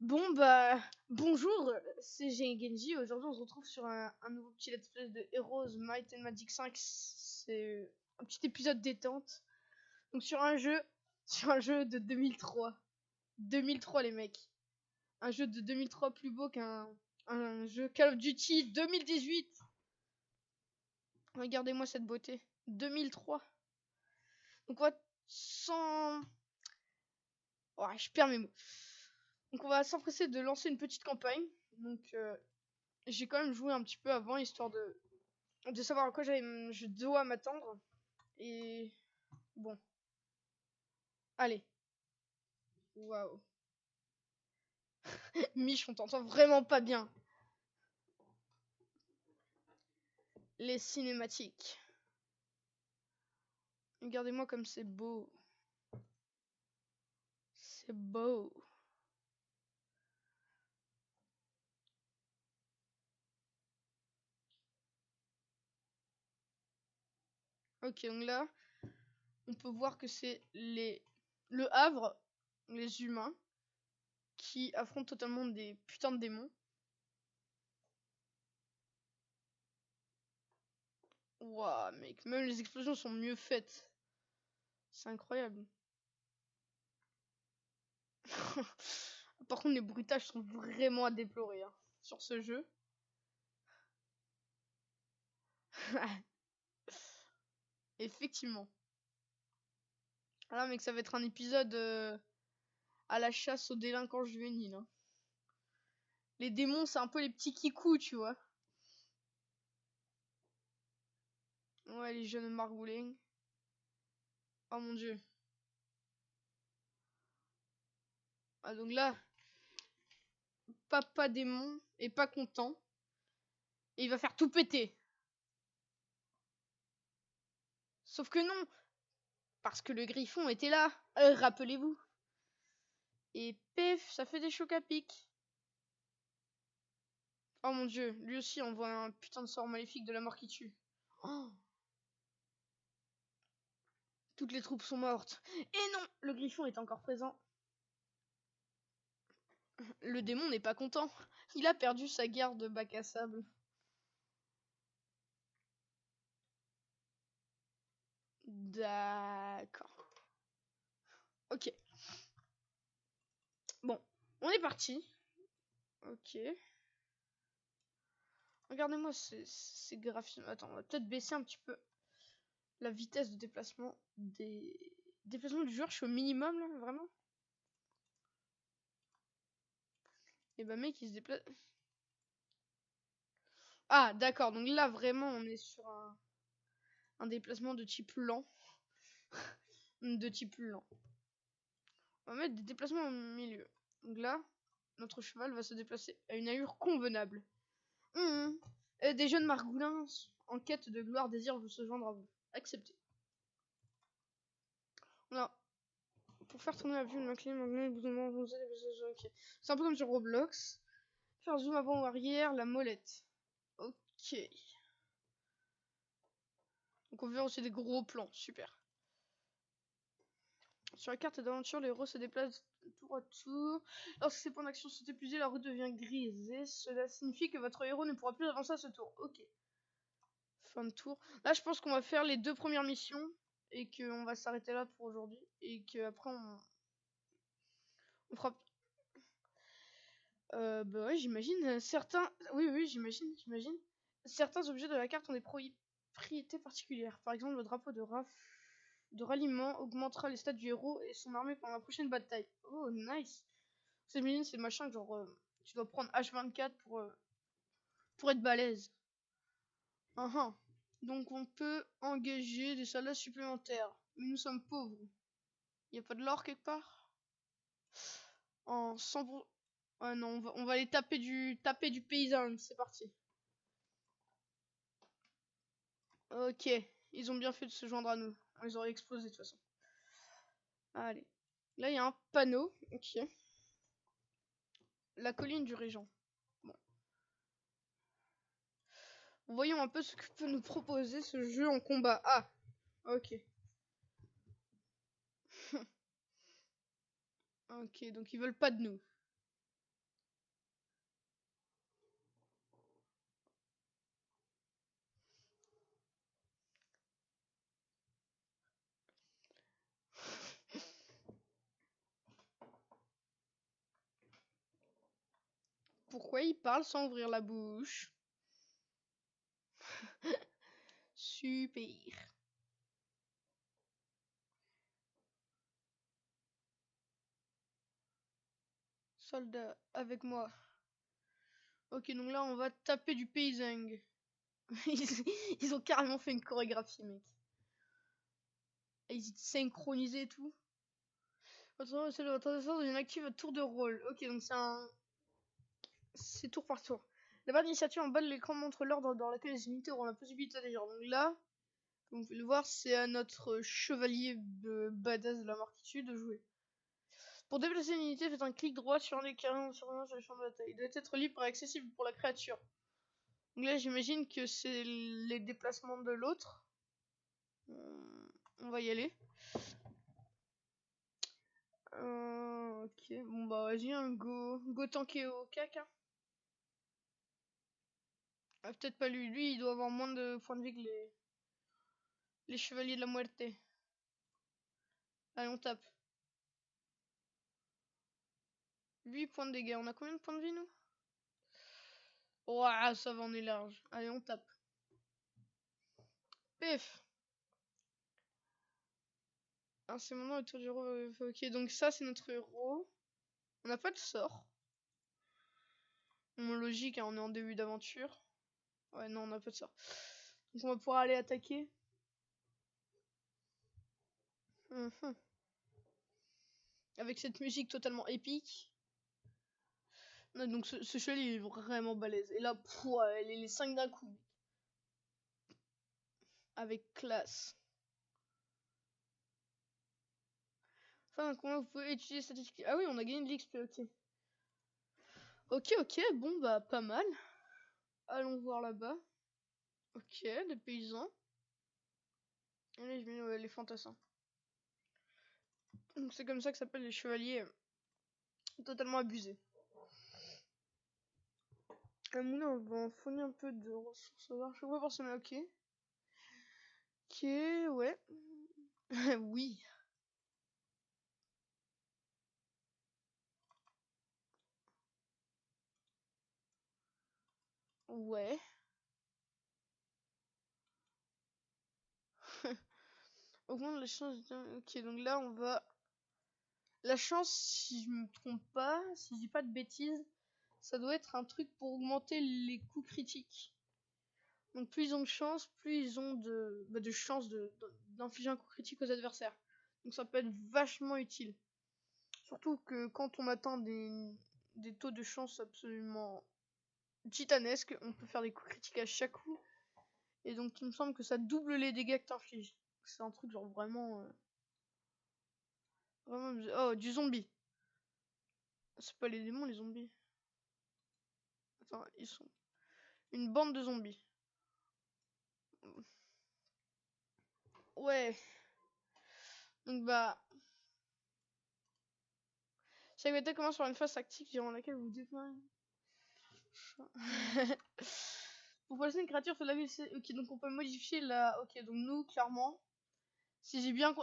Bon bah bonjour, c'est Genji. Aujourd'hui on se retrouve sur un nouveau petit let's play de Heroes Might and Magic 5. C'est un petit épisode détente. Donc sur un jeu de 2003. 2003 les mecs. Un jeu de 2003 plus beau qu'un un jeu Call of Duty 2018. Regardez-moi cette beauté. 2003. Donc on va sans ouais, je perds mes mots. Donc on va s'empresser de lancer une petite campagne. Donc j'ai quand même joué un petit peu avant histoire de savoir à quoi je dois m'attendre. Et bon, allez. Waouh. Mich, on t'entend vraiment pas bien. Les cinématiques. Regardez-moi comme c'est beau. C'est beau. Ok, donc là, on peut voir que c'est le Havre, les humains, qui affrontent totalement des putains de démons. Waouh, mec, même les explosions sont mieux faites. C'est incroyable. Par contre, les bruitages sont vraiment à déplorer hein, sur ce jeu. Effectivement. Alors, mec, ça va être un épisode à la chasse aux délinquants juvéniles. Hein. Les démons, c'est un peu les petits kikous, tu vois. Ouais, les jeunes margoulins. Oh mon dieu. Ah, donc là, papa démon est pas content. Et il va faire tout péter. Sauf que non. Parce que le griffon était là. Rappelez-vous. Et pef, ça fait des chocs à pic. Oh mon dieu, lui aussi envoie un putain de sort maléfique de la mort qui tue. Oh. Toutes les troupes sont mortes. Et non, le griffon est encore présent. Le démon n'est pas content. Il a perdu sa garde de bac à sable. D'accord. Ok. Bon, on est parti. Ok. Regardez-moi ces graphismes. Attends, on va peut-être baisser un petit peu la vitesse de déplacement des déplacements du joueur. Je suis au minimum là, vraiment. Et bah mec, il se déplace. Ah, d'accord. Donc là, vraiment, on est sur un déplacement de type lent. De type lent. On va mettre des déplacements au milieu. Donc là, notre cheval va se déplacer à une allure convenable. Mmh. Des jeunes margoulins en quête de gloire désirent se joindre à vous. Acceptez. Voilà. Pour faire tourner la vue, incliner maintenant vous demandez ok. C'est un peu comme sur Roblox. Faire zoom avant ou arrière, la molette. Ok. Donc on veut aussi des gros plans, super. Sur la carte d'aventure, les héros se déplacent tour à tour. Lorsque ces points d'action sont épuisés, la route devient grise. Et cela signifie que votre héros ne pourra plus avancer à ce tour. Ok. Fin de tour. Là, je pense qu'on va faire les deux premières missions. Et qu'on va s'arrêter là pour aujourd'hui. Et qu'après, on fera... bah ouais, j'imagine. Certains... Oui, j'imagine. Certains objets de la carte ont des propriétés particulières. Par exemple, le drapeau de ralliement augmentera les stats du héros et son armée pendant la prochaine bataille. Oh, nice. C'est mignon, c'est machin, genre, tu dois prendre H24 pour être balèze. Donc on peut engager des soldats supplémentaires. Mais nous sommes pauvres. Y a pas de l'or quelque part? En 100... Ah non, on va aller taper du paysan, c'est parti. Ok, ils ont bien fait de se joindre à nous. On les aurait explosés de toute façon. Allez. Là, il y a un panneau. Ok. La colline du régent. Bon. Voyons un peu ce que peut nous proposer ce jeu en combat. Ah, ok. Ok, donc ils veulent pas de nous. Pourquoi il parle sans ouvrir la bouche? Super. Soldat, avec moi. Ok, donc là, on va taper du paysan. Ils ont carrément fait une chorégraphie, mec. Et ils étaient synchronisés et tout. C'est votre adversaire devient active à tour de rôle. Ok, donc c'est tour par tour. La barre d'initiative en bas de l'écran montre l'ordre dans lequel les unités auront la possibilité d'agir. Donc là, comme vous pouvez le voir, c'est à notre chevalier de badass de la marquitude de jouer. Pour déplacer une unité, faites un clic droit sur un des carrés sur le champ de bataille. Il doit être libre et accessible pour la créature. Donc là, j'imagine que c'est les déplacements de l'autre. On va y aller. Ok, bon bah vas-y, un go tankeo caca. Ah, peut-être pas lui. Lui, il doit avoir moins de points de vie que les chevaliers de la muerte. Allez, on tape. 8 points de dégâts. On a combien de points de vie, nous? Ouah, ça va, on est large. Allez, on tape. Pif. Ah, c'est maintenant le tour du héros. Ok, donc ça, c'est notre héros. On n'a pas de sort. Bon, logique, hein, on est en début d'aventure. Ouais, non, on n'a pas de sort. Donc on va pouvoir aller attaquer. Avec cette musique totalement épique. Ouais, donc ce chevalier est vraiment balèze. Et là, elle est les 5 d'un coup. Avec classe. Enfin, comment vous pouvez étudier statistiques? Ah oui, on a gagné de l'XP, ok. Ok, bon bah pas mal. Allons voir là-bas. Ok, des paysans. Allez, je mets les fantassins. Donc c'est comme ça que s'appellent les chevaliers totalement abusés. Moulin, on va en fournir un peu de ressources à voir. Je vois forcément, ok. Ok, ouais. Oui. Ouais. Augmente la chance de... Ok, donc là, on va... La chance, si je me trompe pas, si je dis pas de bêtises, ça doit être un truc pour augmenter les coups critiques. Donc plus ils ont de chance, plus ils ont de chance d'infliger un coup critique aux adversaires. Donc ça peut être vachement utile. Surtout que quand on atteint des taux de chance absolument titanesques, on peut faire des coups critiques à chaque coup. Et donc il me semble que ça double les dégâts que t'infliges. C'est un truc genre vraiment... vraiment... Oh, du zombie. C'est pas les démons, les zombies. Attends, ils sont... Une bande de zombies. Ouais. Donc bah... Chaque bataille commence par une phase active durant laquelle vous défendez... Pour placer une créature sur la ville, ok, donc on peut modifier la... Ok, donc nous, clairement, si j'ai bien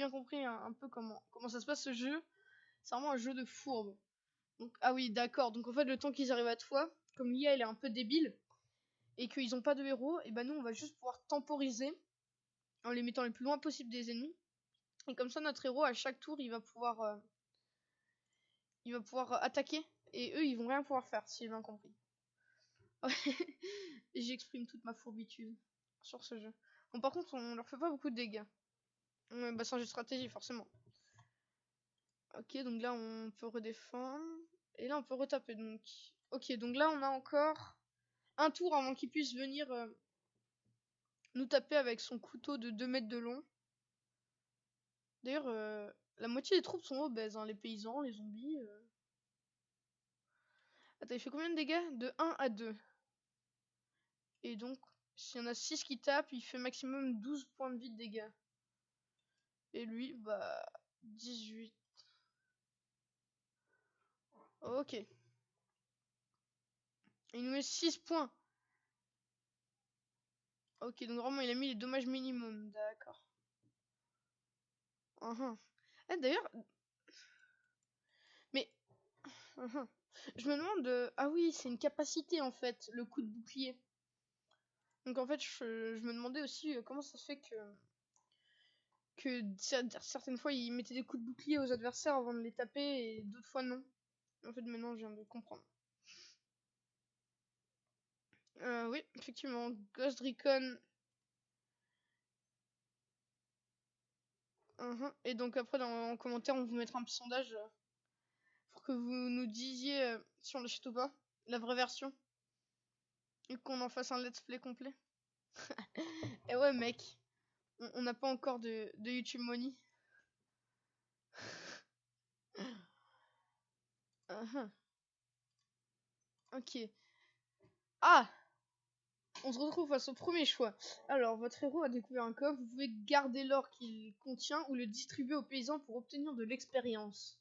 compris un peu comment ça se passe ce jeu, c'est vraiment un jeu de fourbe. Donc, ah oui, d'accord. Donc en fait, le temps qu'ils arrivent à toi, comme l'IA elle est un peu débile, et qu'ils ont pas de héros, et ben nous on va juste pouvoir temporiser en les mettant le plus loin possible des ennemis. Et comme ça, notre héros, à chaque tour, il va pouvoir attaquer, et eux, ils vont rien pouvoir faire, si j'ai bien compris. Et j'exprime toute ma fourbitude sur ce jeu. Bon, par contre, on leur fait pas beaucoup de dégâts. Bah, c'est un jeu de stratégie, forcément. Ok, donc là, on peut redéfendre. Et là, on peut retaper, donc. Ok, donc là, on a encore un tour avant qu'il puisse venir nous taper avec son couteau de 2 mètres de long. D'ailleurs, la moitié des troupes sont obèses, hein, les paysans, les zombies. Attends, il fait combien de dégâts? De 1 à 2. Et donc, s'il y en a 6 qui tapent, il fait maximum 12 points de vie de dégâts. Et lui, bah, 18. Ok. Il nous met 6 points. Ok, donc vraiment, il a mis les dommages minimum. D'accord. D'ailleurs, mais Uhum. Je me demande... Ah oui, c'est une capacité en fait, le coup de bouclier. Donc en fait, je me demandais aussi comment ça se fait que certaines fois, ils mettaient des coups de bouclier aux adversaires avant de les taper et d'autres fois non. En fait, maintenant, je viens de comprendre. Oui, effectivement, Ghost Recon. Et donc après, en commentaire, on vous mettra un petit sondage pour que vous nous disiez si on l'achète ou pas, la vraie version, et qu'on en fasse un let's play complet. Et ouais, mec, on n'a pas encore de YouTube Money. Ok. Ah! On se retrouve face au premier choix. Alors, votre héros a découvert un coffre. Vous pouvez garder l'or qu'il contient ou le distribuer aux paysans pour obtenir de l'expérience.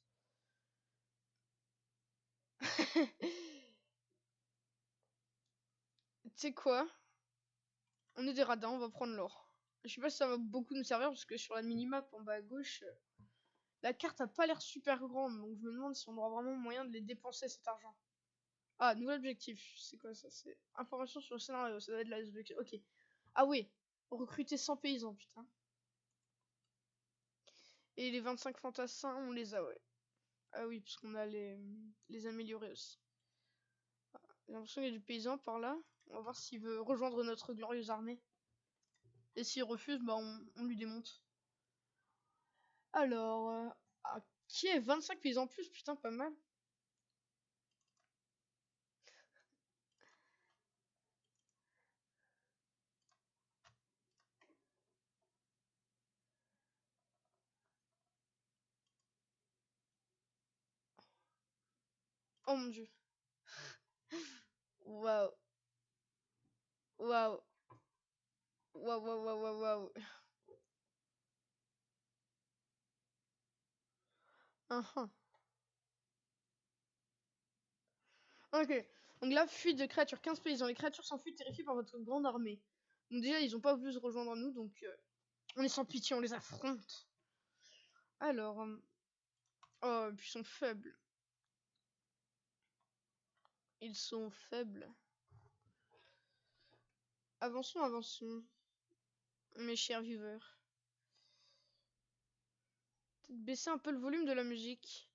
Tu sais quoi? On est des radins, on va prendre l'or. Je sais pas si ça va beaucoup nous servir parce que sur la minimap en bas à gauche, la carte a pas l'air super grande. Donc je me demande si on aura vraiment moyen de les dépenser cet argent. Ah, nouvel objectif. C'est quoi ça? C'est information sur le scénario. Ça doit être la objectif. Ok. Ah oui. Recruter 100 paysans, putain. Et les 25 fantassins, on les a, ouais. Ah oui, parce qu'on a les améliorer aussi. J'ai l'impression qu'il y a du paysan par là. On va voir s'il veut rejoindre notre glorieuse armée. Et s'il refuse, bah on lui démonte. Alors, ok, 25 paysans en plus, putain, pas mal. Oh mon dieu. Waouh. Waouh. Waouh, waouh, waouh, waouh, waouh. Uhum. Ok. Donc là, fuite de créatures, 15 paysans. Les créatures s'enfuient terrifiées par votre grande armée. Donc déjà, ils ont pas voulu se rejoindre à nous, donc on est sans pitié, on les affronte. Alors, oh, puis ils sont faibles. Ils sont faibles. Avançons, avançons. Mes chers viewers. Peut-être baisser un peu le volume de la musique.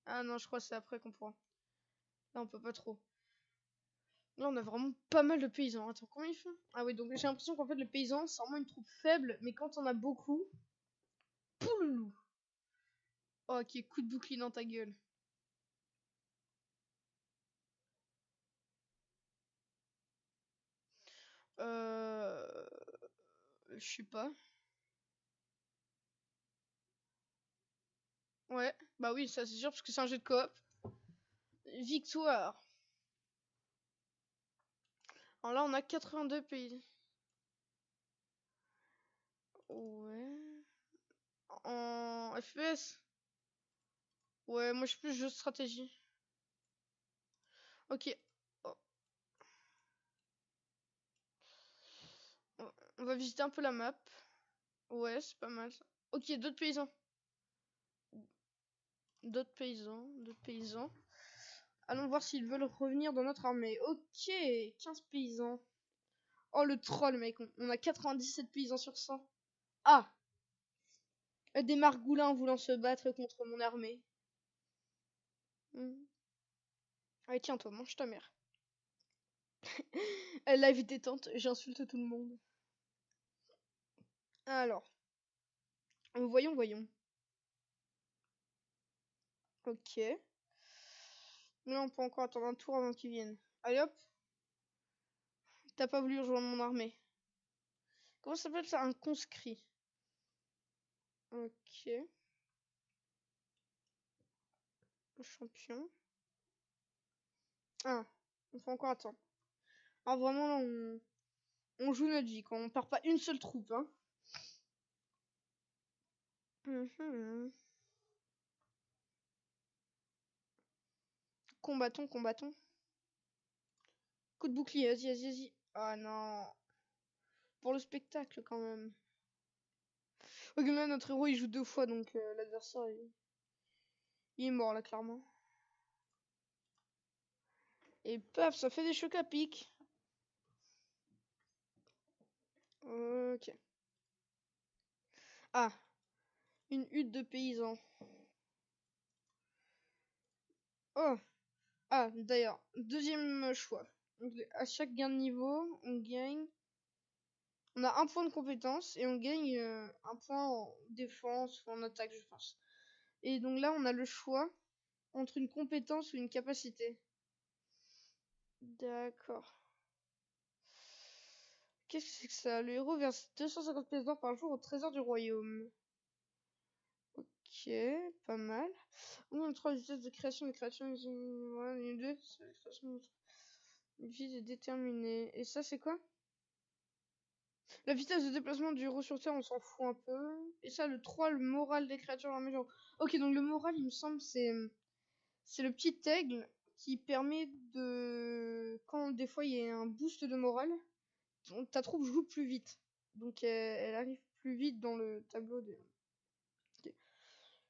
Ah non, je crois que c'est après qu'on pourra. Là, on peut pas trop. Là, on a vraiment pas mal de paysans. Attends, combien ils font? Ah oui, donc j'ai l'impression qu'en fait, le paysan, c'est vraiment une troupe faible, mais quand on a beaucoup... Pouloulou. Oh, ok, coup de bouclier dans ta gueule. Euh... Je sais pas. Ouais, bah oui, ça c'est sûr, parce que c'est un jeu de coop. Victoire. Alors là, on a 82 pays. Ouais. En FPS? Ouais, moi je suis plus jeu de stratégie. Ok. Oh, on va visiter un peu la map. Ouais, c'est pas mal ça. Ok, d'autres paysans. D'autres paysans. D'autres paysans. Allons voir s'ils veulent revenir dans notre armée. Ok, 15 paysans. Oh le troll mec, on a 97 paysans sur 100. Ah, des margoulins voulant se battre contre mon armée. Allez tiens toi, mange ta mère. Live détente, j'insulte tout le monde. Alors, voyons, voyons. Ok. Là on peut encore attendre un tour avant qu'ils viennent. Allez hop. T'as pas voulu rejoindre mon armée. Comment ça s'appelle ça? Un conscrit. Ok. Champion. Ah, on peut encore attendre. Alors vraiment là on joue notre vie quand on perd pas une seule troupe hein. Combattons, combattons. Coup de bouclier, vas-y, vas-y, vas-y. Ah non. Pour le spectacle quand même. Ok, là notre héros il joue 2 fois donc l'adversaire il est mort là clairement. Et paf, ça fait des chocs à pic. Ok. Ah, une hutte de paysans. Oh, ah, d'ailleurs, deuxième choix. Donc, à chaque gain de niveau, on gagne. On a un point de compétence et on gagne un point en défense ou en attaque, je pense. Et donc là, on a le choix entre une compétence ou une capacité. D'accord. Qu'est-ce que c'est que ça? Le héros verse 250 pièces d'or par jour au trésor du royaume. Ok, pas mal. On a 3 vitesses de création de création. Une 2. Une vie est déterminée. Et ça, c'est quoi? La vitesse de déplacement du héros sur Terre, on s'en fout un peu. Et ça, le 3, le moral des créatures dans la mesure. Ok, donc le moral, il me semble, c'est le petit aigle qui permet de... Quand des fois il y a un boost de morale, ta troupe joue plus vite. Donc elle arrive plus vite dans le tableau de... Ok.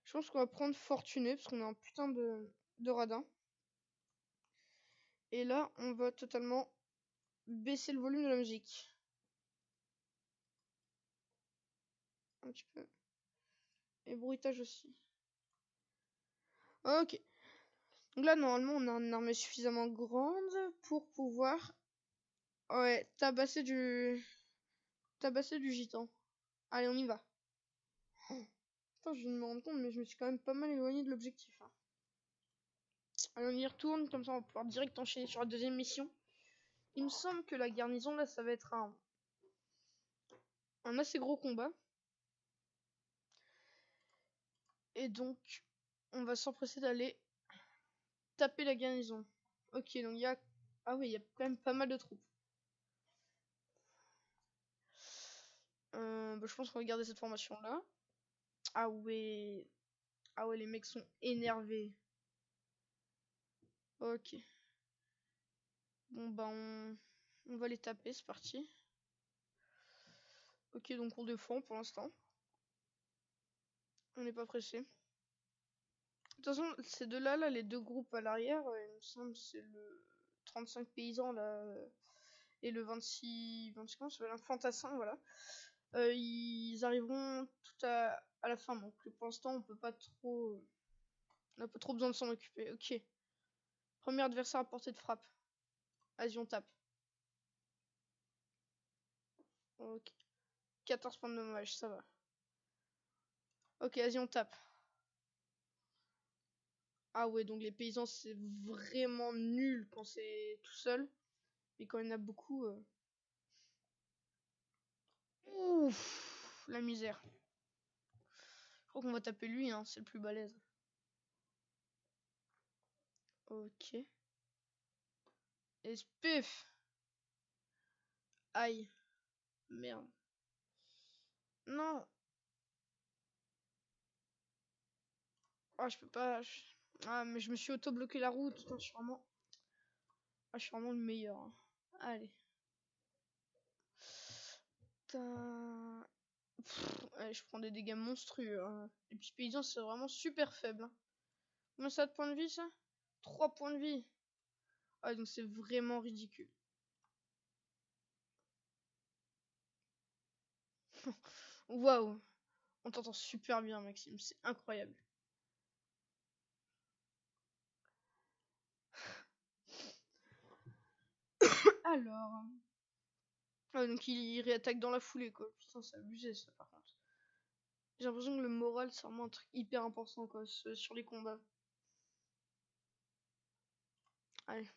Je pense qu'on va prendre Fortuné, parce qu'on est un putain de radin. Et là, on va totalement baisser le volume de la musique. Un petit peu. Et bruitage aussi. Ok. Donc là, normalement, on a une armée suffisamment grande pour pouvoir... Ouais, tabasser du gitan. Allez, on y va. Putain, je viens de me rendre compte, mais je me suis quand même pas mal éloigné de l'objectif. Hein. Allez, on y retourne, comme ça on va pouvoir direct enchaîner sur la deuxième mission. Il me semble que la garnison, là, ça va être un assez gros combat. Et donc, on va s'empresser d'aller taper la garnison. Ok, donc il y a... Ah oui, il y a quand même pas mal de troupes. Bah, je pense qu'on va garder cette formation-là. Ah ouais... Ah ouais, les mecs sont énervés. Ok. Bon, bah, on va les taper, c'est parti. Ok, donc on défend pour l'instant. On n'est pas pressé. De toute façon, ces deux-là, là, les deux groupes à l'arrière, il me semble, c'est le 35 paysans, là, et le 26 comment ça s'appelle, un fantassin, voilà. Ils arriveront tout à la fin, donc pour l'instant, on peut pas trop... On n'a pas trop besoin de s'en occuper. Ok. Premier adversaire à portée de frappe. Vas-y, on tape. Ok. 14 points de dommage, ça va. Ok, vas-y, on tape. Ah ouais, donc les paysans, c'est vraiment nul quand c'est tout seul. Mais quand il y en a beaucoup... Ouf, la misère. Je crois qu'on va taper lui, hein, c'est le plus balèze. Ok. Et spiff. Aïe. Merde. Non. Ah, je peux pas... Ah, mais je me suis auto-bloqué la route. Putain, je suis vraiment... Ah, je suis vraiment le meilleur. Hein. Allez. Putain... Allez, je prends des dégâts monstrueux. Hein. Les petits paysans, c'est vraiment super faible. Hein. Combien ça a de points de vie, ça? 3 points de vie. Ah, donc c'est vraiment ridicule. Waouh. On t'entend super bien, Maxime. C'est incroyable. Alors... Ah, donc il réattaque dans la foulée, quoi. Putain, c'est abusé, ça, par contre. J'ai l'impression que le moral, c'est vraiment un truc hyper important, quoi, sur les combats. Allez.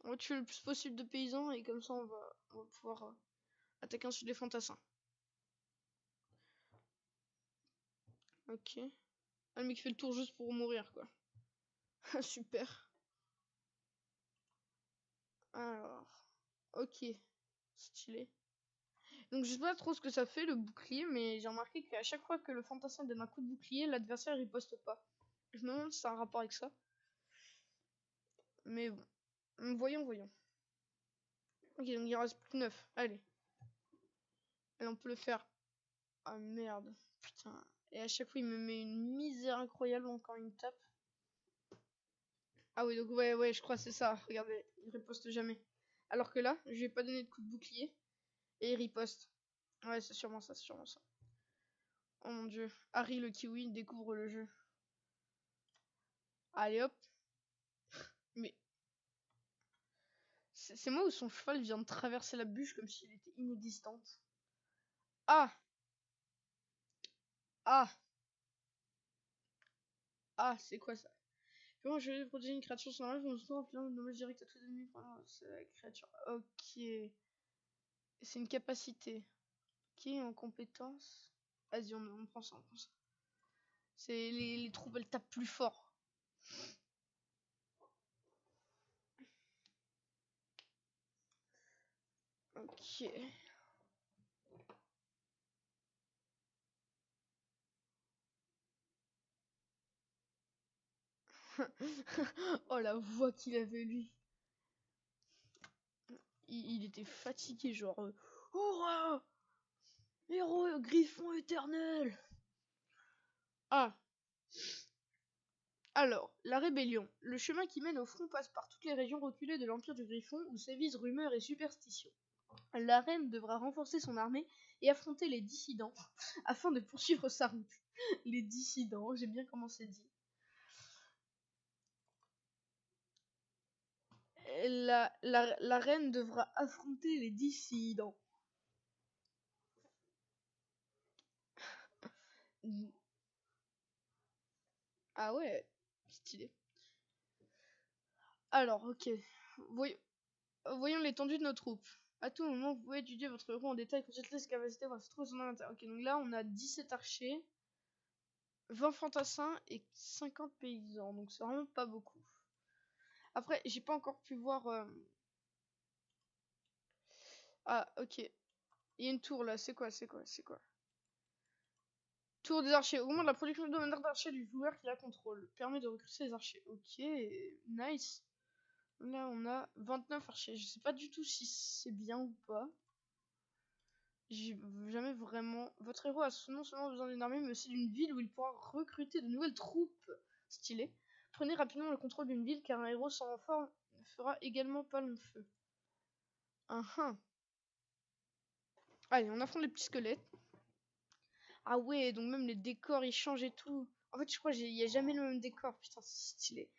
On va tuer le plus possible de paysans, et comme ça, on va pouvoir attaquer ensuite les fantassins. Ok. Ah, le mec fait le tour juste pour mourir, quoi. Super. Alors... Ok. Stylé. Donc je sais pas trop ce que ça fait le bouclier, mais j'ai remarqué qu'à chaque fois que le fantassin donne un coup de bouclier, l'adversaire riposte pas. Je me demande si c'est un rapport avec ça. Mais bon. Voyons. Ok, donc il reste plus que 9. Allez. Allez, on peut le faire. Ah merde. Putain. Et à chaque fois il me met une misère incroyable quand il me tape. Ah oui, donc ouais, je crois que c'est ça. Regardez, il riposte jamais. Alors que là, je lui ai pas donné de coup de bouclier. Et il riposte. Ouais, c'est sûrement ça, c'est sûrement ça. Oh mon dieu. Harry le kiwi découvre le jeu. Allez hop. Mais c'est moi ou son cheval vient de traverser la bûche comme si elle était inexistante. Ah. Ah. Ah, c'est quoi ça? Comment je vais protéger une créature sans rêve, on se trouve en plein de dommages directs à tout ennemi. C'est la créature. Ok. C'est une capacité. Ok, en compétence. Vas-y, on prend ça, on prend ça. C'est les troupes, elles tapent plus fort. Ok. Oh la voix qu'il avait lui. Il était fatigué, genre. Hurrah! Héros griffon éternel! Ah, alors, la rébellion. Le chemin qui mène au front passe par toutes les régions reculées de l'Empire du Griffon où sévissent rumeurs et superstitions. La reine devra renforcer son armée et affronter les dissidents afin de poursuivre sa route. Les dissidents, j'ai bien comment c'est dit. La reine devra affronter les dissidents. Ah ouais, stylé. Alors, ok. Voyons l'étendue de nos troupes. À tout moment, vous pouvez étudier votre héros en détail, consulter ses capacités, voir se trouve son inventaire. Ok, donc là, on a 17 archers, 20 fantassins et 50 paysans. Donc c'est vraiment pas beaucoup. Après, j'ai pas encore pu voir... Ah, ok. Il y a une tour là, c'est quoi? Tour des archers. Augmente la production hebdomadaire d'archers du joueur qui la contrôle. Permet de recruter les archers. Ok, nice. Là, on a 29 archers. Je sais pas du tout si c'est bien ou pas. J'ai jamais vraiment... Votre héros a non seulement besoin d'une armée, mais aussi d'une ville où il pourra recruter de nouvelles troupes. Stylé. Prenez rapidement le contrôle d'une ville, car un héros sans renfort ne fera également pas long feu. Allez, on affronte les petits squelettes. Ah ouais, donc même les décors, ils changent et tout. En fait, je crois qu'il n'y a jamais le même décor. Putain, c'est stylé.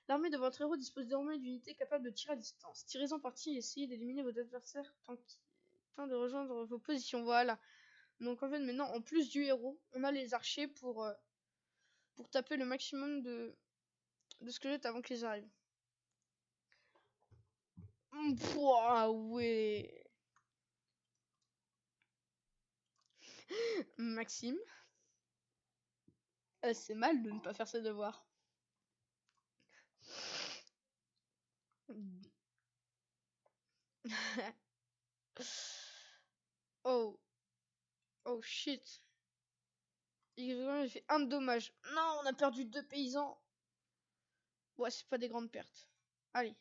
L'armée de votre héros dispose désormais d'unités capables de tirer à distance. Tirez-en parti et essayez d'éliminer vos adversaires tant de rejoindre vos positions. Voilà. Donc en fait, maintenant, en plus du héros, on a les archers pour taper le maximum de squelettes avant qu'ils arrivent. Pouah, ouais. Maxime, c'est mal de ne pas faire ses devoirs. Oh. Oh shit. J'ai fait un de dommage. Non, on a perdu 2 paysans. Ouais, c'est pas des grandes pertes. Allez.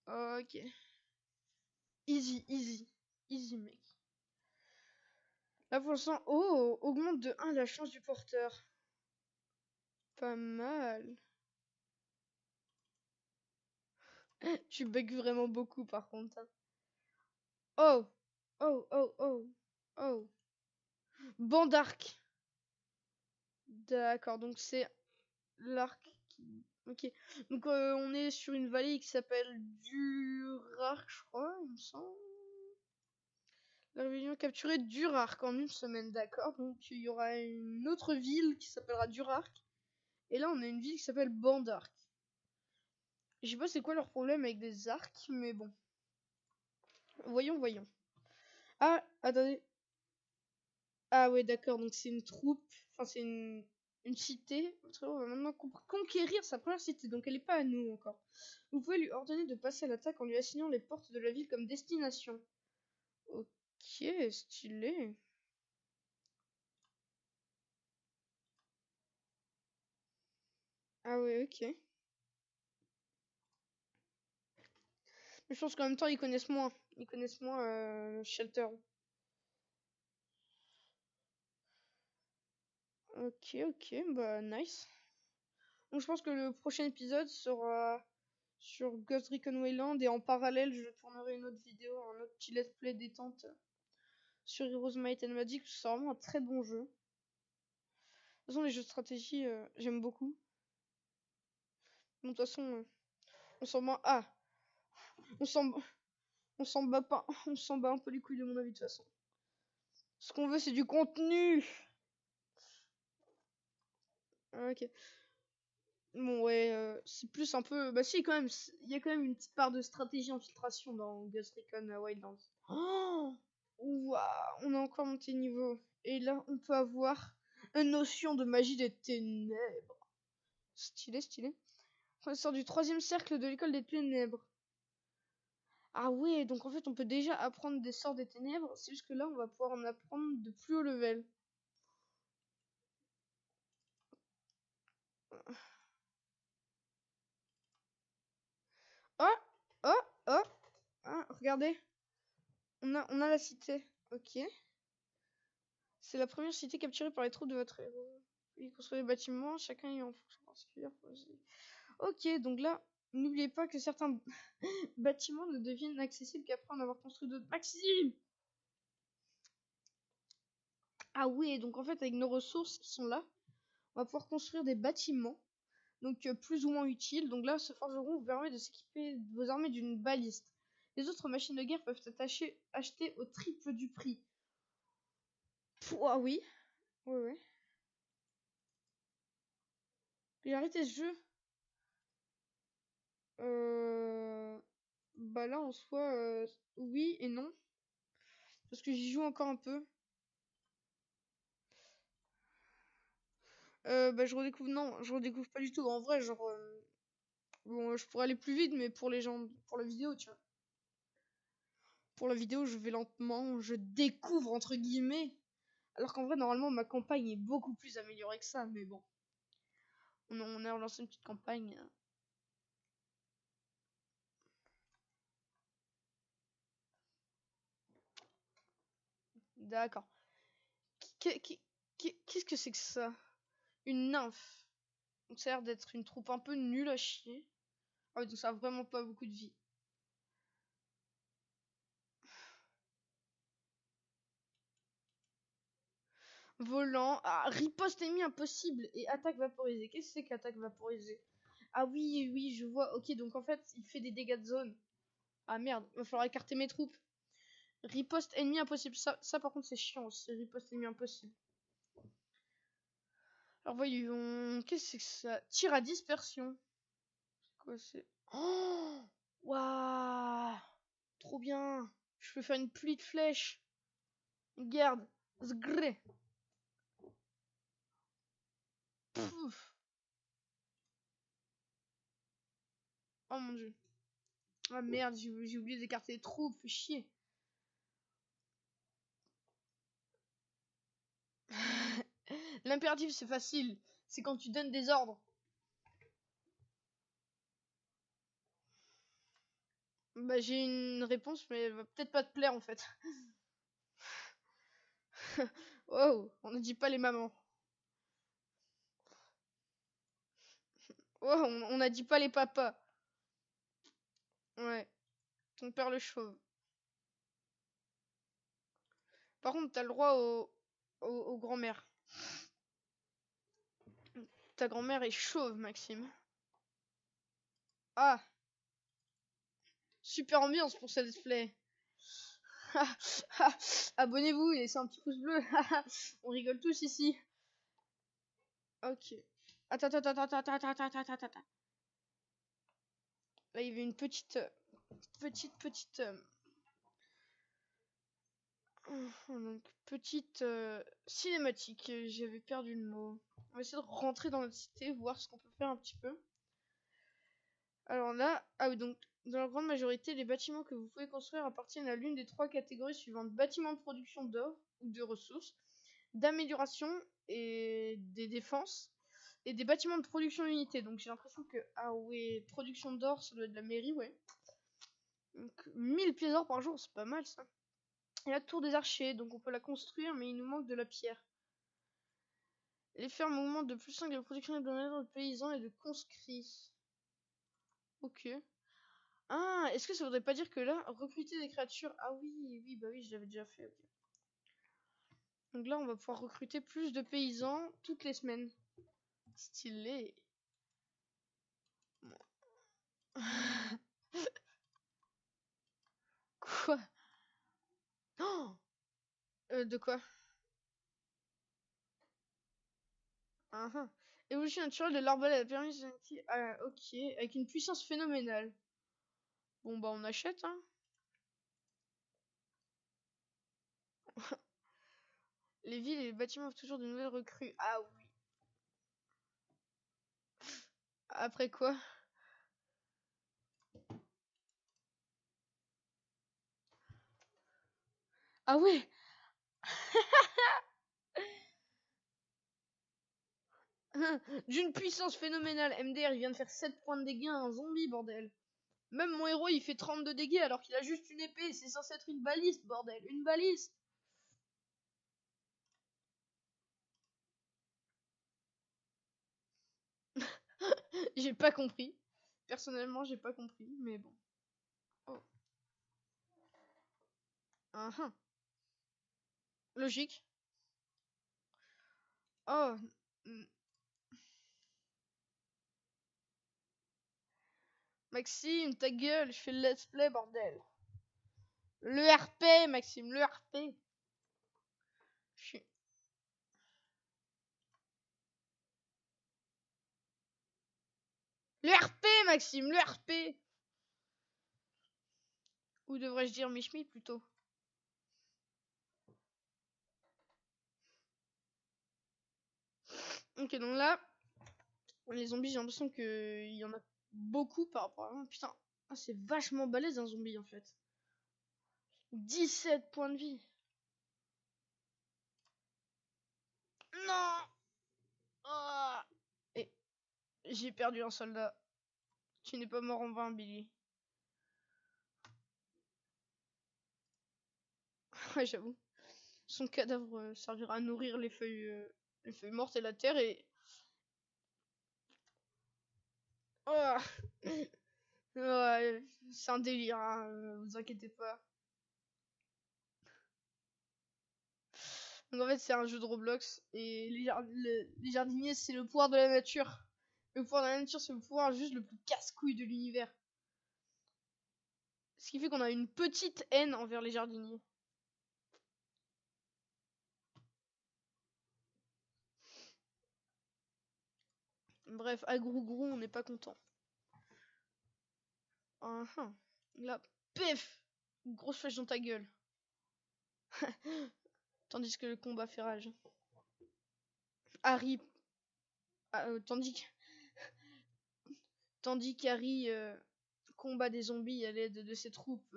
Ok. Easy, easy. Easy, mec. Là, pour l'instant, oh, augmente de 1 la chance du porteur. Pas mal. Tu bugs vraiment beaucoup, par contre. Oh. Oh, oh, oh. Oh. Banc d'arc. D'accord, donc c'est l'arc qui... Ok. Donc, on est sur une vallée qui s'appelle Durarc, je crois, il me semble. La rébellion capturée Durarc en une semaine, d'accord. Donc il y aura une autre ville qui s'appellera Durarc. Et là on a une ville qui s'appelle Bandarc. Je sais pas c'est quoi leur problème avec des arcs, mais bon. Voyons. Ah, attendez. Ah ouais, d'accord, donc c'est une troupe. Enfin, c'est une cité. On va maintenant conquérir sa première cité, donc elle n'est pas à nous encore. Vous pouvez lui ordonner de passer à l'attaque en lui assignant les portes de la ville comme destination. Ok, stylé. Ah ouais, ok. Mais je pense qu'en même temps, ils connaissent moins. Ils connaissent moins Shelter. Ok, bah nice. Donc je pense que le prochain épisode sera sur Ghost Recon Wayland et en parallèle je tournerai une autre vidéo, un autre petit let's play détente sur Heroes Might and Magic. C'est vraiment un très bon jeu. De toute façon les jeux de stratégie j'aime beaucoup. Donc de toute façon on s'en bat. Ah, on s'en bat pas, on s'en bat un peu les couilles de mon avis de toute façon. Ce qu'on veut c'est du contenu. Ok. Bon ouais, c'est plus un peu. Bah si quand même, il y a quand même une petite part de stratégie infiltration dans Ghost Recon Wildlands. Oh, waouh, on a encore monté niveau. Et là, on peut avoir une notion de magie des ténèbres. Stylé, stylé. On sort du 3e cercle de l'école des ténèbres. Ah ouais, donc en fait, on peut déjà apprendre des sorts des ténèbres. C'est juste que là, on va pouvoir en apprendre de plus haut level. Oh, oh, oh. Ah, regardez. On a la cité. Ok. C'est la première cité capturée par les troupes de votre héros. Il construit des bâtiments, chacun ayant une fonction particulière. Ok, donc là, n'oubliez pas que certains bâtiments ne deviennent accessibles qu'après en avoir construit d'autres. Maxime! Ah oui, donc en fait, avec nos ressources qui sont là, on va pouvoir construire des bâtiments, donc plus ou moins utiles. Donc là, ce forgeron vous permet de s'équiper de vos armées d'une baliste. Les autres machines de guerre peuvent être achetées au triple du prix. Ah oui, oui, oui. J'ai arrêté ce jeu. Bah là en soi oui et non parce que j'y joue encore un peu. Bah je redécouvre pas du tout en vrai genre bon je pourrais aller plus vite mais pour les gens pour la vidéo tu vois. Pour la vidéo je vais lentement, je découvre entre guillemets alors qu'en vrai normalement ma campagne est beaucoup plus améliorée que ça mais bon. On a relancé une petite campagne. D'accord. Qu'est-ce que c'est que ça? Une nymphe. Donc ça a l'air d'être une troupe un peu nulle à chier. Ah oui, donc ça a vraiment pas beaucoup de vie. Volant. Ah, riposte ennemi impossible et attaque vaporisée. Qu'est-ce que c'est qu'attaque vaporisée? Ah oui, oui, je vois. Ok, donc en fait, il fait des dégâts de zone. Ah merde, va falloir écarter mes troupes. Riposte ennemi impossible. Ça par contre, c'est chiant aussi. Riposte ennemi impossible. Alors voyons. Qu'est-ce que c'est que ça? Tir à dispersion. C'est quoi c'est? Oh waouh. Trop bien. Je peux faire une pluie de flèches. Garde. Zgré. Pouf. Oh mon dieu. Ah merde, j'ai oublié d'écarter les troupes. Fais chier. L'impératif, c'est facile. C'est quand tu donnes des ordres. Bah, j'ai une réponse, mais elle va peut-être pas te plaire en fait. Wow, on ne dit pas les mamans. Wow, on n'a dit pas les papas. Ouais, ton père le chauve. Par contre, t'as le droit aux grand-mères. Ta grand-mère est chauve, Maxime. Ah, super ambiance pour ce let's play. Abonnez-vous et laissez un petit pouce bleu. On rigole tous ici. Ok. Attends, attends, attends, attends, attends, attends, attends, attends, attends. Là, il y avait une petite, donc, petite cinématique. J'avais perdu le mot. On va essayer de rentrer dans notre cité, voir ce qu'on peut faire un petit peu. Alors là, ah oui, donc dans la grande majorité, les bâtiments que vous pouvez construire appartiennent à l'une des 3 catégories suivantes: bâtiments de production d'or ou de ressources, d'amélioration et des défenses, et des bâtiments de production d'unités. Donc j'ai l'impression que, ah ouais, production d'or, ça doit être de la mairie, ouais. Donc 1000 pièces d'or par jour, c'est pas mal ça. Et la tour des archers, donc on peut la construire, mais il nous manque de la pierre. Les fermes augmentent de plus 5 la production hebdomadaire de paysans et de conscrits. Ok. Ah, est-ce que ça voudrait pas dire que là, recruter des créatures... Ah oui, bah oui, je l'avais déjà fait, ok. Donc là, on va pouvoir recruter plus de paysans toutes les semaines. Stylé. Quoi? Oh, de quoi? Évolution naturelle de l'arbalète. Ok, avec une puissance phénoménale. Bon, bah, on achète, hein. Les villes et les bâtiments offrent toujours de nouvelles recrues. Ah oui. Après quoi? Ah ouais. D'une puissance phénoménale. MDR, il vient de faire 7 points de dégâts à un zombie, bordel. Même mon héros, il fait 32 dégâts alors qu'il a juste une épée. C'est censé être une baliste, bordel. Une baliste. J'ai pas compris. Personnellement, j'ai pas compris, mais bon. Oh. Logique. Oh. Maxime, ta gueule, je fais le let's play, bordel. Le RP, Maxime, le RP. Le RP, Maxime, le RP. Ou devrais-je dire Mishmi plutôt? Ok, donc là, les zombies, j'ai l'impression qu'il y en a beaucoup par rapport à... Putain, c'est vachement balèze un zombie en fait. 17 points de vie. Non. Oh. Et j'ai perdu un soldat. Tu n'es pas mort en vain, Billy. Ouais, j'avoue. Son cadavre servira à nourrir les feuilles mortes et la terre et... Oh. Ouais, c'est un délire, hein, vous inquiétez pas. Donc en fait, c'est un jeu de Roblox et les jardiniers, c'est le pouvoir de la nature. Le pouvoir de la nature, c'est le pouvoir juste le plus casse-couille de l'univers. Ce qui fait qu'on a une petite haine envers les jardiniers. Bref, à Grougrou, on n'est pas content. Là, pef, une grosse flèche dans ta gueule. Tandis que le combat fait rage. Harry, tandis qu'Harry combat des zombies à l'aide de ses troupes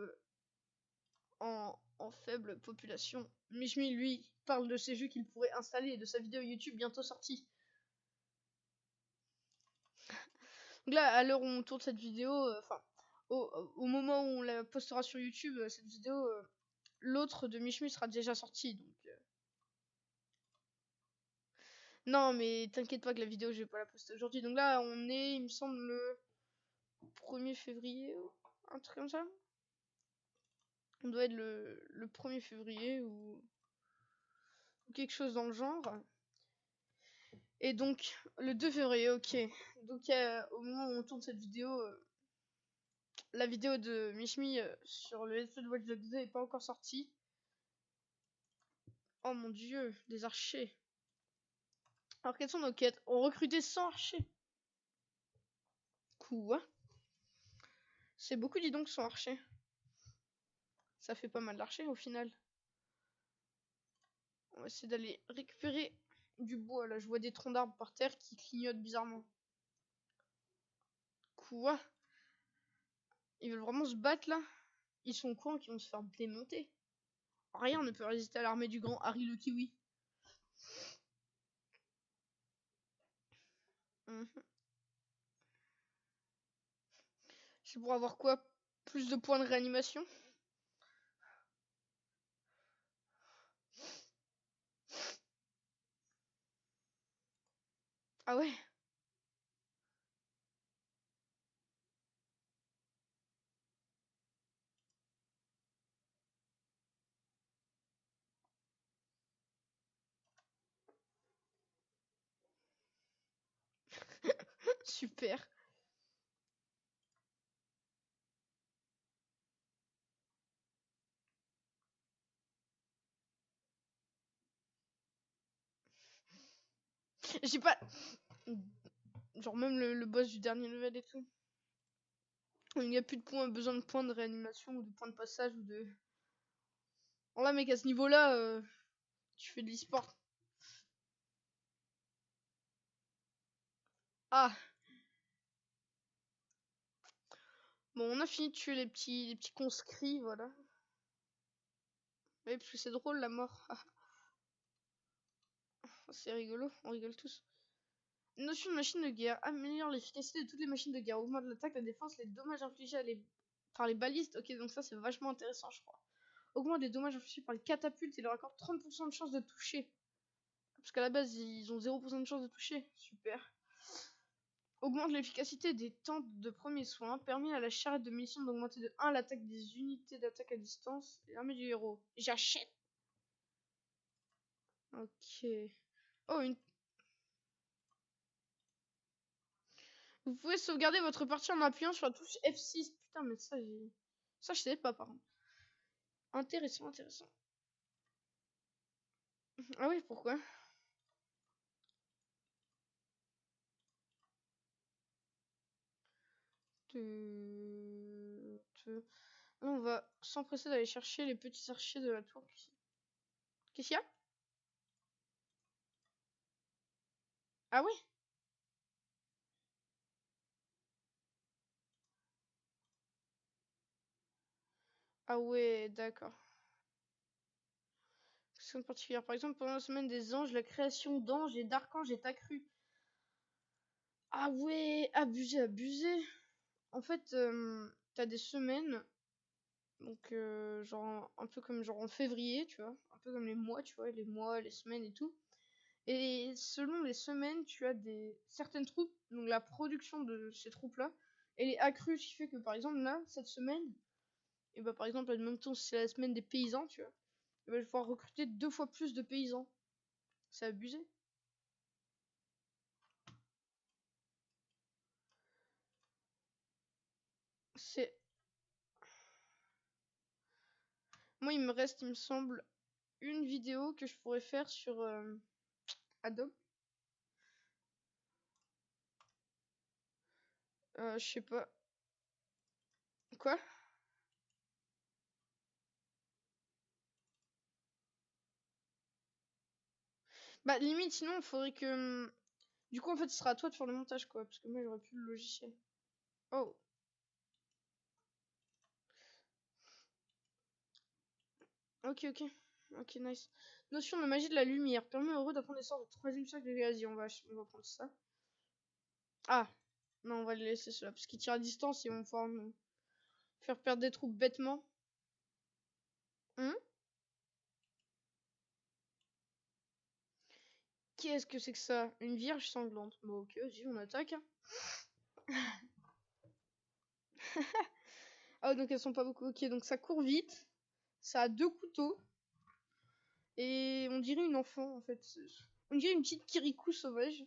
en faible population. Mishmi, lui, parle de ces jeux qu'il pourrait installer et de sa vidéo YouTube bientôt sortie. Donc là, à l'heure où on tourne cette vidéo, au moment où on la postera sur YouTube, cette vidéo, l'autre de Mishmi sera déjà sorti. Donc, non, mais t'inquiète pas que la vidéo, je vais pas la poster aujourd'hui. Donc là, on est, il me semble, le 1er février, un truc comme ça. On doit être le 1er février ou quelque chose dans le genre. Et donc, le 2 février, ok. Donc, au moment où on tourne cette vidéo, la vidéo de Mishmi sur le Let's Play de Watch Dogs 2 n'est pas encore sortie. Oh mon dieu, des archers. Alors, quelles sont nos quêtes? On recrutait 100 archers. Quoi? C'est beaucoup, dis donc, 100 archers. Ça fait pas mal d'archers au final. On va essayer d'aller récupérer du bois. Là, je vois des troncs d'arbres par terre qui clignotent bizarrement. Quoi? Ils veulent vraiment se battre là? Ils sont quoi qui vont se faire démonter? Rien ne peut résister à l'armée du grand Harry le Kiwi. C'est pour avoir quoi? Plus de points de réanimation? Ah ouais. Super. J'ai pas... Genre même le boss du dernier level et tout. Il n'y a plus de points, besoin de points de réanimation ou de points de passage ou de... Alors là mec, à ce niveau-là, tu fais de l'e-sport. Ah. Bon, on a fini de tuer les petits conscrits, voilà. Oui, parce que c'est drôle la mort. C'est rigolo, on rigole tous. Notion de machine de guerre. Améliore l'efficacité de toutes les machines de guerre. Augmente l'attaque, la défense, les dommages infligés par les balistes. Ok, donc ça c'est vachement intéressant, je crois. Augmente les dommages infligés par les catapultes et leur accorde 30% de chance de toucher. Parce qu'à la base, ils ont 0% de chance de toucher. Super. Augmente l'efficacité des temps de premiers soins. Permet à la charrette de munitions d'augmenter de 1 l'attaque des unités d'attaque à distance. Et l'armée du héros. J'achète. Ok. Oh, une... Vous pouvez sauvegarder votre partie en appuyant sur la touche F6. Putain, mais ça, ça, je savais pas, par contre. Intéressant, intéressant. Ah oui, pourquoi? Là, on va s'empresser d'aller chercher les petits archers de la tour. Qu'est-ce qu'il y a? Ah oui? Ah ouais, d'accord. Question particulière. Par exemple, pendant la semaine des anges, la création d'anges et d'archanges est accrue. Ah ouais, abusé, abusé. En fait, t'as des semaines, donc genre un peu comme genre en février, tu vois, un peu comme les mois, tu vois, les mois, les semaines et tout. Et selon les semaines, tu as des certaines troupes, donc la production de ces troupes-là, elle est accrue, ce qui fait que par exemple là, cette semaine, et bah par exemple, admettons si c'est la semaine des paysans, tu vois, et bah, je vais pouvoir recruter 2 fois plus de paysans. C'est abusé. C'est Moi, il me reste, il me semble, une vidéo que je pourrais faire sur Adobe. Je sais pas. Quoi? Bah, limite, sinon, il faudrait que. Du coup, en fait, ce sera à toi de faire le montage, quoi. Parce que moi, j'aurais plus le logiciel. Oh. Ok, ok. Ok, nice. Notion de magie de la lumière. Permet heureux d'apprendre des sorts de troisième cercle de Vas-y, on va prendre ça. Ah. Non, on va le laisser cela. Parce qu'ils tirent à distance et on va pouvoir nous faire perdre des troupes bêtement. Hum. Qu'est-ce que c'est que ça? Une vierge sanglante. Bon, ok, vas-y, on attaque. Hein. Ah, donc elles sont pas beaucoup. Ok, donc ça court vite. Ça a 2 couteaux. Et on dirait une enfant, en fait. On dirait une petite Kirikou sauvage.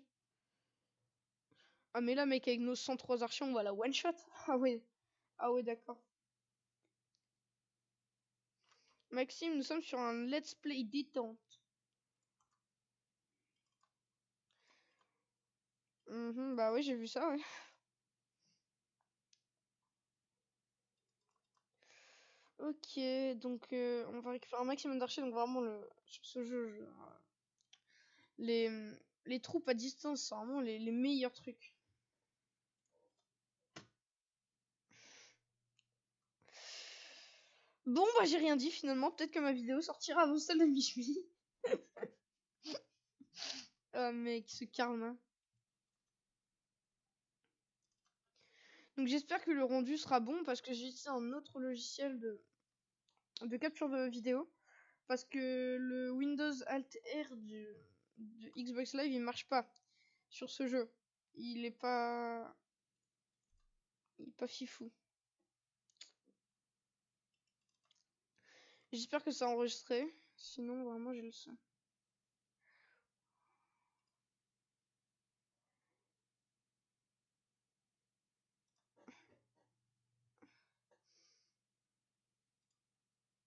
Ah, mais là, mec, avec nos 103 archers, on va la one-shot. Ah ouais. Ah ouais, d'accord. Maxime, nous sommes sur un let's play détente. Bah ouais, j'ai vu ça, ouais. Ok, donc on va récupérer un maximum d'archers. Donc vraiment, sur ce jeu, les, les troupes à distance, c'est vraiment les meilleurs trucs. Bon, bah j'ai rien dit finalement. Peut-être que ma vidéo sortira avant celle de Michoui. Ah mec, ce karma. Donc j'espère que le rendu sera bon parce que j'ai utilisé un autre logiciel de capture de vidéo. Parce que le Windows Alt R de Xbox Live il marche pas. sur ce jeu. Il est pas... Il est pas fifou. J'espère que ça a enregistré. Sinon, vraiment, j'ai le seum.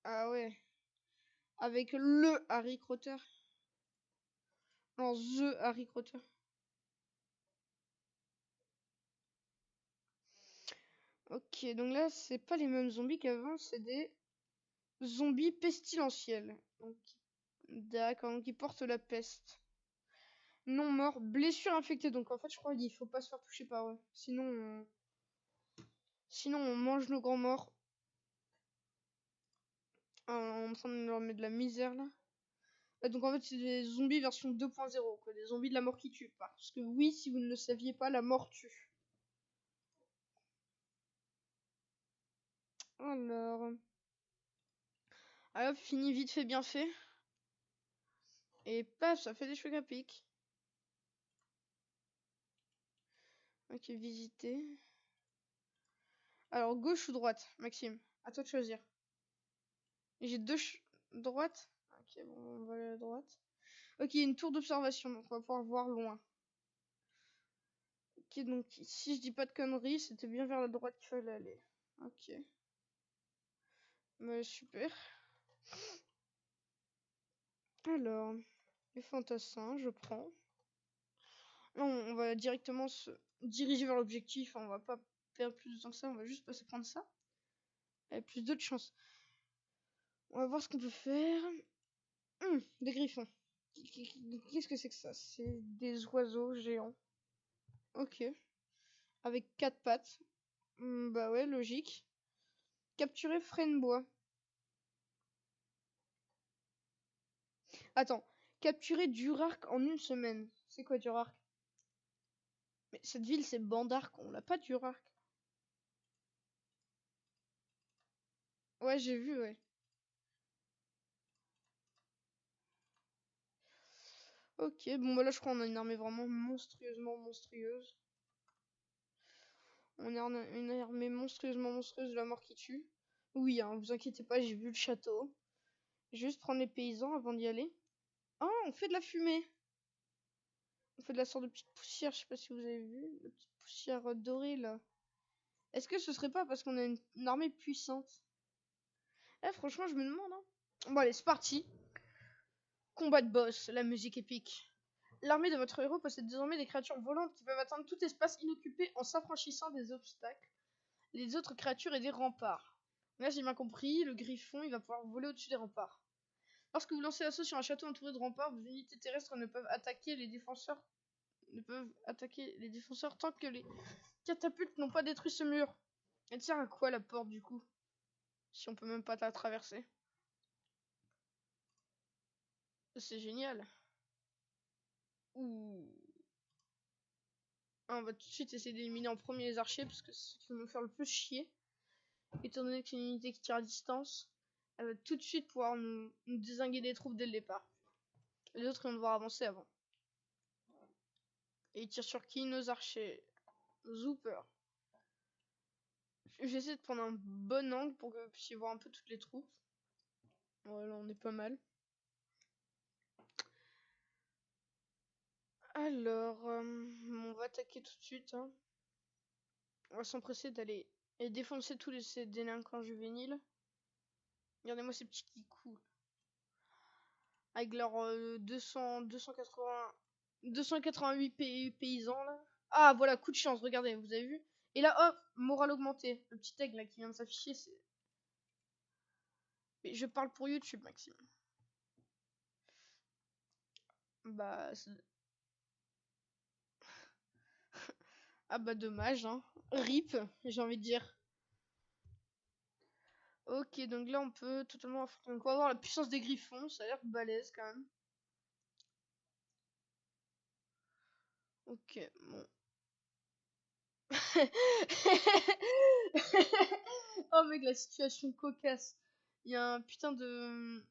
Ah ouais. Avec le Harry Potter. Non, The Harry Potter. Ok, donc là, c'est pas les mêmes zombies qu'avant, c'est des zombies pestilentiels. Donc, d'accord, donc ils portent la peste. Non mort, blessure infectée. Donc en fait, je crois qu'il faut pas se faire toucher par eux. Sinon on mange nos grands morts. On est en train de leur mettre de la misère là. Donc en fait, c'est des zombies version 2.0, quoi. Des zombies de la mort qui tuent. Parce que oui, si vous ne le saviez pas, la mort tue. Alors... Alors, fini vite fait, bien fait. Et paf, ça fait des cheveux à pic. Ok, visiter. Alors, gauche ou droite, Maxime? À toi de choisir. J'ai deux droite. Ok, bon, on va aller à droite. Ok, il y a une tour d'observation, donc on va pouvoir voir loin. Ok, donc si je dis pas de conneries, c'était bien vers la droite qu'il fallait aller. Ok. Bah, super. Alors, les fantassins, je prends. Non, on va directement se diriger vers l'objectif. On va pas perdre plus de temps que ça. On va juste passer prendre ça. Avec plus de chance. On va voir ce qu'on peut faire. Des griffons. Qu'est-ce que c'est que ça? C'est des oiseaux géants. Ok. Avec 4 pattes. Bah ouais, logique. Capturer frêne-bois. Attends. Capturer Durark en une semaine. C'est quoi Durark? Mais cette ville, c'est Bandark. On l'a pas Durark. Ouais, j'ai vu, ouais. Ok, bon bah là je crois qu'on a une armée vraiment monstrueusement monstrueuse. On a une armée monstrueusement monstrueuse de la mort qui tue. Oui, hein, vous inquiétez pas, j'ai vu le château. Juste prendre les paysans avant d'y aller. Ah, on fait de la fumée. On fait de la sorte de petite poussière, je sais pas si vous avez vu. La petite poussière dorée là. Est-ce que ce serait pas parce qu'on a une armée puissante? Eh, franchement, je me demande, hein. Bon allez, c'est parti. Combat de boss, la musique épique. L'armée de votre héros possède désormais des créatures volantes qui peuvent atteindre tout espace inoccupé en s'affranchissant des obstacles, les autres créatures et des remparts. Là, j'ai bien compris, le griffon, il va pouvoir voler au-dessus des remparts. Lorsque vous lancez l'assaut sur un château entouré de remparts, vos unités terrestres ne peuvent attaquer les défenseurs tant que les catapultes n'ont pas détruit ce mur. Elle sert à quoi la porte du coup? Si on peut même pas la traverser. C'est génial. Ouh. Ah, on va tout de suite essayer d'éliminer en premier les archers parce que c'est ce qui va nous faire le plus chier. Étant donné que c'est une unité qui tire à distance, elle va tout de suite pouvoir nous dézinguer des troupes dès le départ. Les autres vont devoir avancer avant. Et ils tirent sur qui? Nos archers. Zooper. J'essaie de prendre un bon angle pour que vous puissiez voir un peu toutes les troupes. Voilà, on est pas mal. Alors, on va attaquer tout de suite. Hein. On va s'empresser d'aller et défoncer tous ces délinquants juvéniles. Regardez-moi ces petits kikous. Avec leurs 288 paysans là. Ah voilà, coup de chance, regardez, vous avez vu? Et là, hop, morale augmentée. Le petit aigle là qui vient de s'afficher, c'est... Mais je parle pour YouTube, Maxime. Bah... Ah bah dommage, hein. RIP, j'ai envie de dire. Ok, donc là on peut totalement... Donc on va voir la puissance des griffons, ça a l'air balèze quand même. Ok, bon. Oh mec, la situation cocasse. Il y a un putain de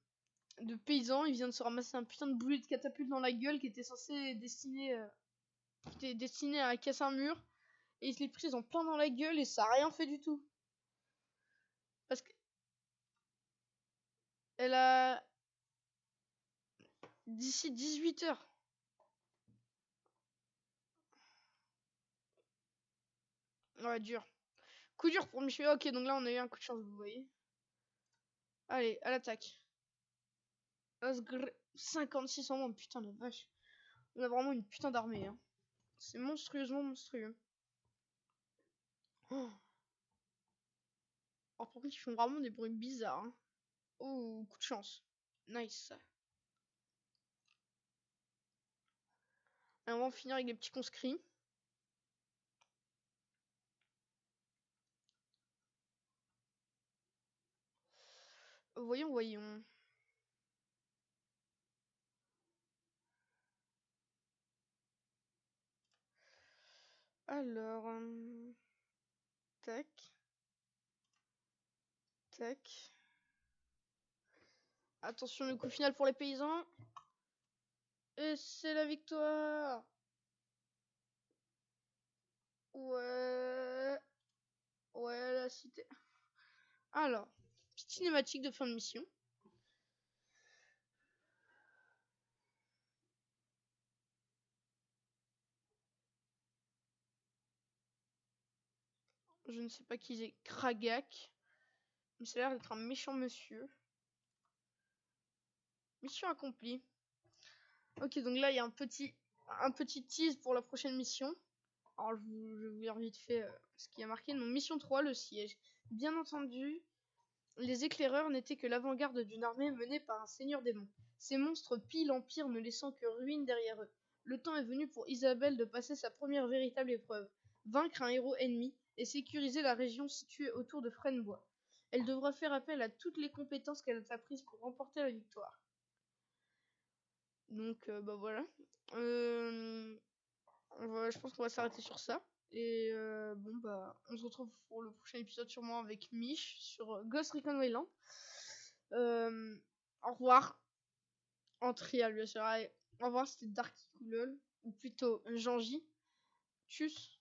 paysan, il vient de se ramasser un putain de boulet de catapulte dans la gueule qui était censé destiner qui était destinée à casser un mur. Et il se l'est prise en plein dans la gueule et ça a rien fait du tout. Parce que elle a d'ici 18 heures. Ouais, dur. Coup dur pour Michel. Ok, donc là on a eu un coup de chance, vous voyez. Allez, à l'attaque. 56 en moins, putain de vache. On a vraiment une putain d'armée. Hein. C'est monstrueusement monstrueux. Oh. Alors par contre, ils font vraiment des bruits bizarres. Hein. Oh, coup de chance. Nice. Et on va en finir avec les petits conscrits. Voyons, voyons. Alors, tac, tac. Attention, le coup final pour les paysans. Et c'est la victoire. Ouais. Ouais, la cité. Alors, petite cinématique de fin de mission. Je ne sais pas qui c'est. Kragak. Mais ça a l'air d'être un méchant monsieur. Mission accomplie. Ok, donc là, il y a un petit tease pour la prochaine mission. Alors, je vais vous lire vite fait ce qui a marqué. Donc, mission 3, le siège. Bien entendu, les éclaireurs n'étaient que l'avant-garde d'une armée menée par un seigneur démon. Ces monstres pillent l'Empire, ne laissant que ruines derrière eux. Le temps est venu pour Isabelle de passer sa première véritable épreuve. Vaincre un héros ennemi et sécuriser la région située autour de Fresnebois. Elle devra faire appel à toutes les compétences qu'elle a apprises pour remporter la victoire. Donc, bah voilà. Je pense qu'on va s'arrêter sur ça. Et bon, bah, on se retrouve pour le prochain épisode sûrement avec Mich sur Ghost Recon Wayland. Au revoir. En trial, bien sûr. Allez, au revoir, c'était Darky Coulol. Ou plutôt Janji. Tchuss.